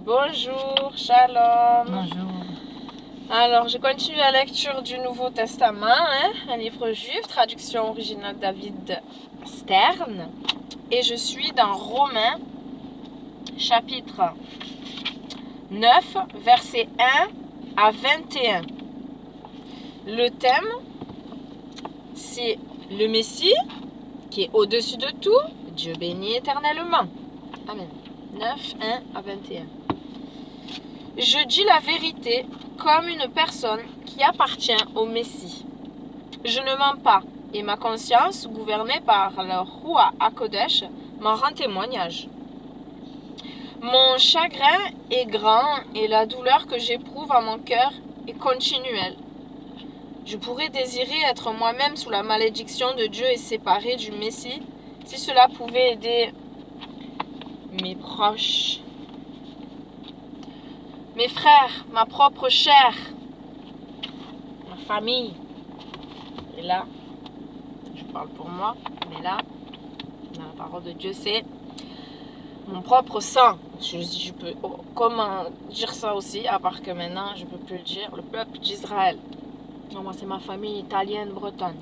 Bonjour, shalom. Bonjour. Alors, je continue la lecture du Nouveau Testament, un livre juif, traduction originale David Stern. Et je suis dans Romains, chapitre 9, versets 1 à 21. Le thème, c'est le Messie qui est au-dessus de tout, Dieu béni éternellement. Amen. 9, 1 à 21. Je dis la vérité comme une personne qui appartient au Messie. Je ne mens pas, et ma conscience, gouvernée par le Roi HaKodesh, m'en rend témoignage. Mon chagrin est grand et la douleur que j'éprouve à mon cœur est continuelle. Je pourrais désirer être moi-même sous la malédiction de Dieu et séparé du Messie, si cela pouvait aider mes proches, mes frères, ma propre chair, ma famille. Et là, je parle pour moi, mais là, dans la parole de Dieu, c'est mon propre sang. Je peux comment dire ça aussi, à part que maintenant, je ne peux plus le dire, le peuple d'Israël. Non, moi, c'est ma famille italienne, bretonne.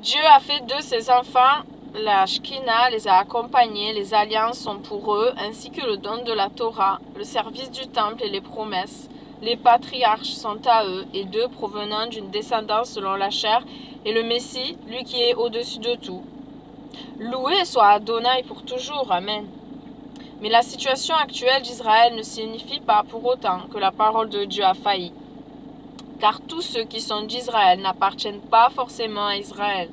Dieu a fait de ses enfants, la Shekinah les a accompagnés, les alliances sont pour eux, ainsi que le don de la Torah, le service du temple et les promesses. Les patriarches sont à eux, et d'eux provenant d'une descendance selon la chair, et le Messie, lui qui est au-dessus de tout. Loué soit Adonai pour toujours, Amen. Mais la situation actuelle d'Israël ne signifie pas pour autant que la parole de Dieu a failli. Car tous ceux qui sont d'Israël n'appartiennent pas forcément à Israël.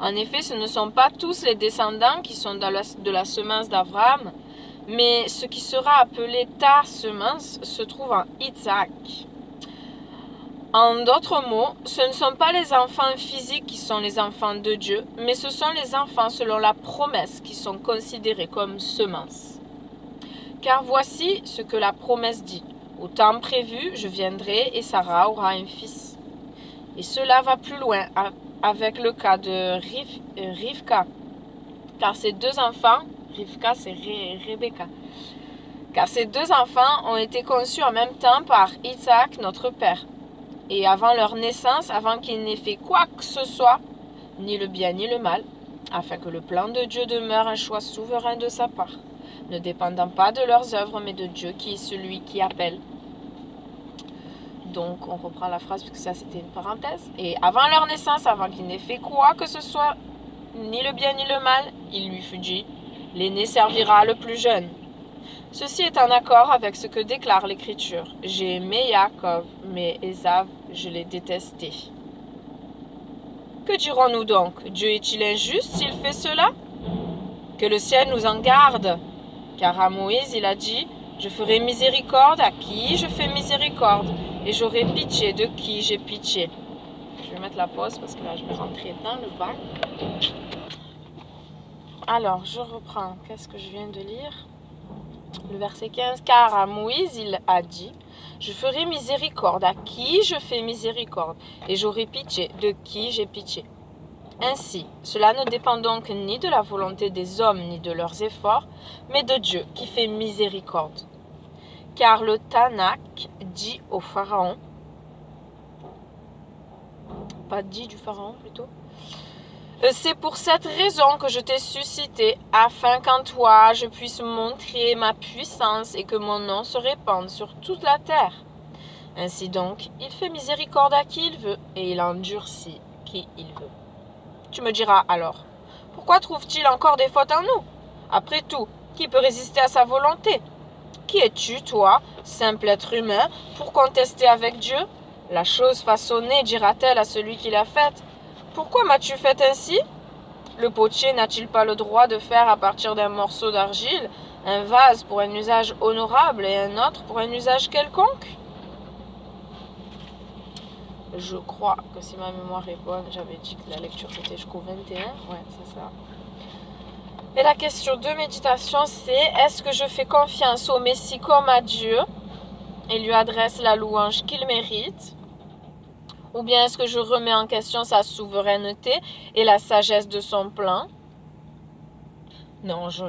En effet, ce ne sont pas tous les descendants qui sont de la semence d'Abraham, mais ce qui sera appelé ta semence se trouve en Isaac. En d'autres mots, ce ne sont pas les enfants physiques qui sont les enfants de Dieu, mais ce sont les enfants selon la promesse qui sont considérés comme semences. Car voici ce que la promesse dit. Au temps prévu, je viendrai et Sarah aura un fils. Et cela va plus loin avec le cas de Rivka. Car ces deux enfants, Rivka c'est Rebecca, car ces deux enfants ont été conçus en même temps par Isaac, notre père. Et avant leur naissance, avant qu'ils n'aient fait quoi que ce soit, ni le bien ni le mal, afin que le plan de Dieu demeure un choix souverain de sa part, ne dépendant pas de leurs œuvres, mais de Dieu qui est celui qui appelle. Donc, on reprend la phrase, puisque ça, c'était une parenthèse. Et avant leur naissance, avant qu'ils n'aient fait quoi que ce soit, ni le bien ni le mal, il lui fut dit, l'aîné servira le plus jeune. Ceci est en accord avec ce que déclare l'Écriture. J'ai aimé Yaakov, mais Ésav, je l'ai détesté. Que dirons-nous donc? Dieu est-il injuste s'il fait cela? Que le ciel nous en garde. Car à Moïse, il a dit, je ferai miséricorde à qui je fais miséricorde, et j'aurai pitié de qui j'ai pitié. Je vais mettre la pause parce que là, je vais rentrer dans le bac. Alors, je reprends. Qu'est-ce que je viens de lire? Le verset 15. Car à Moïse, il a dit, je ferai miséricorde à qui je fais miséricorde, et j'aurai pitié de qui j'ai pitié. Ainsi, cela ne dépend donc ni de la volonté des hommes ni de leurs efforts, mais de Dieu qui fait miséricorde. Car le Tanakh dit au Pharaon, pas dit du Pharaon plutôt, c'est pour cette raison que je t'ai suscité, afin qu'en toi je puisse montrer ma puissance et que mon nom se répande sur toute la terre. Ainsi donc, il fait miséricorde à qui il veut, et il endurcit qui il veut. Tu me diras alors, pourquoi trouve-t-il encore des fautes en nous? Après tout, qui peut résister à sa volonté? Qui es-tu, toi, simple être humain, pour contester avec Dieu? La chose façonnée, dira-t-elle à celui qui l'a faite. Pourquoi m'as-tu fait ainsi? Le potier n'a-t-il pas le droit de faire à partir d'un morceau d'argile un vase pour un usage honorable et un autre pour un usage quelconque? Je crois que si ma mémoire est bonne, j'avais dit que la lecture c'était jusqu'au 21. Ouais, c'est ça. Et la question de méditation, c'est est-ce que je fais confiance au Messie comme à Dieu et lui adresse la louange qu'il mérite? Ou bien est-ce que je remets en question sa souveraineté et la sagesse de son plan? Non, je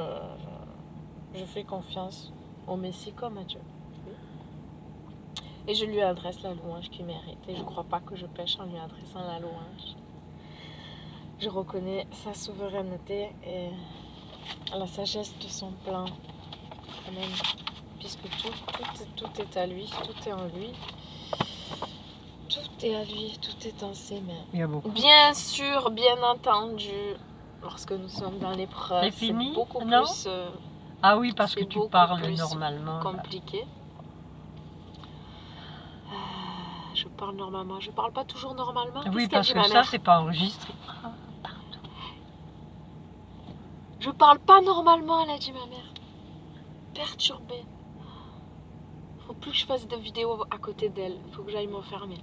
fais confiance au Messie comme à Dieu. Et je lui adresse la louange qu'il mérite. Et je ne crois pas que je pêche en lui adressant la louange. Je reconnais sa souveraineté et la sagesse de son plan. Amen. Puisque tout est à lui, tout est en lui. Tout est à lui, tout est en ses mains. Il y a beaucoup. Bien sûr, bien entendu, lorsque nous sommes dans l'épreuve, c'est beaucoup non plus... Ah oui, parce que tu parles plus normalement. Compliqué. Je parle normalement. Je parle pas toujours normalement. Oui, Qu'est-ce parce qu'elle dit, que ma ça, mère? c'est pas enregistré. Ah, pardon. Je parle pas normalement, elle a dit ma mère. Perturbée. Faut plus que je fasse de vidéos à côté d'elle. Faut que j'aille m'enfermer.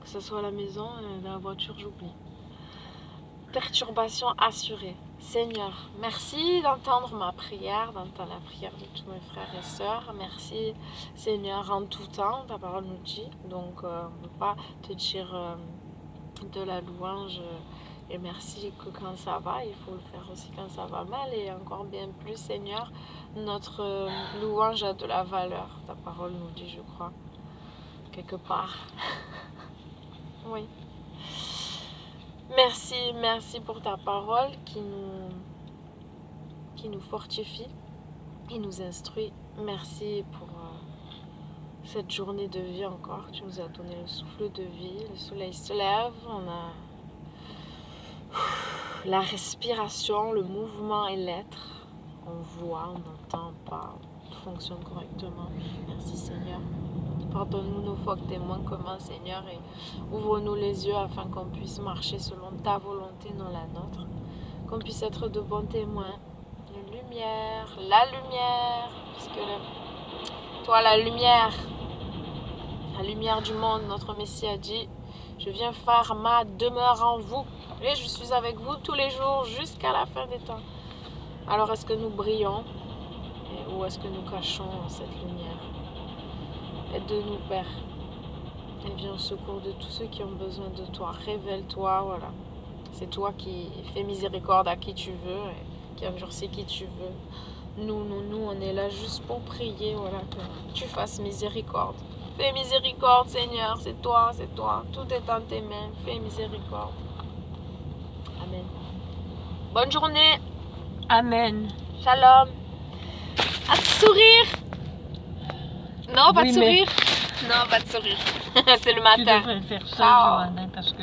Que ce soit à la maison, dans la voiture, j'oublie. Perturbation assurée. Seigneur, merci d'entendre ma prière, d'entendre la prière de tous mes frères et sœurs. Merci, Seigneur, en tout temps, ta parole nous dit. Donc, on ne peut pas te dire de la louange et merci que quand ça va, il faut le faire aussi quand ça va mal. Et encore bien plus, Seigneur, notre louange a de la valeur. Ta parole nous dit, je crois, quelque part. Oui. Merci pour ta parole qui nous fortifie, qui nous instruit. Merci pour cette journée de vie encore. Tu nous as donné le souffle de vie, le soleil se lève, on a la respiration, le mouvement et l'être. On voit, on entend, on parle, tout fonctionne correctement. Merci Seigneur. Pardonne-nous nos fautes et manquements, Seigneur, et ouvre-nous les yeux afin qu'on puisse marcher selon ta volonté, non la nôtre. Qu'on puisse être de bons témoins, la lumière, puisque toi, la lumière du monde, notre Messie a dit, je viens faire ma demeure en vous, et je suis avec vous tous les jours jusqu'à la fin des temps. Alors, est-ce que nous brillons, ou est-ce que nous cachons cette lumière? Aide-nous, Père, et viens au secours de tous ceux qui ont besoin de toi. Révèle-toi, voilà. C'est toi qui fais miséricorde à qui tu veux, et qui endurcis qui tu veux. Nous, on est là juste pour prier, voilà, que tu fasses miséricorde. Fais miséricorde, Seigneur, c'est toi. Tout est dans tes mains. Fais miséricorde. Amen. Bonne journée. Amen. Shalom. À te sourire. Non, pas de sourire. Non, pas de sourire. C'est le matin. Tu devrais faire ça, Ciao. Johanna, parce que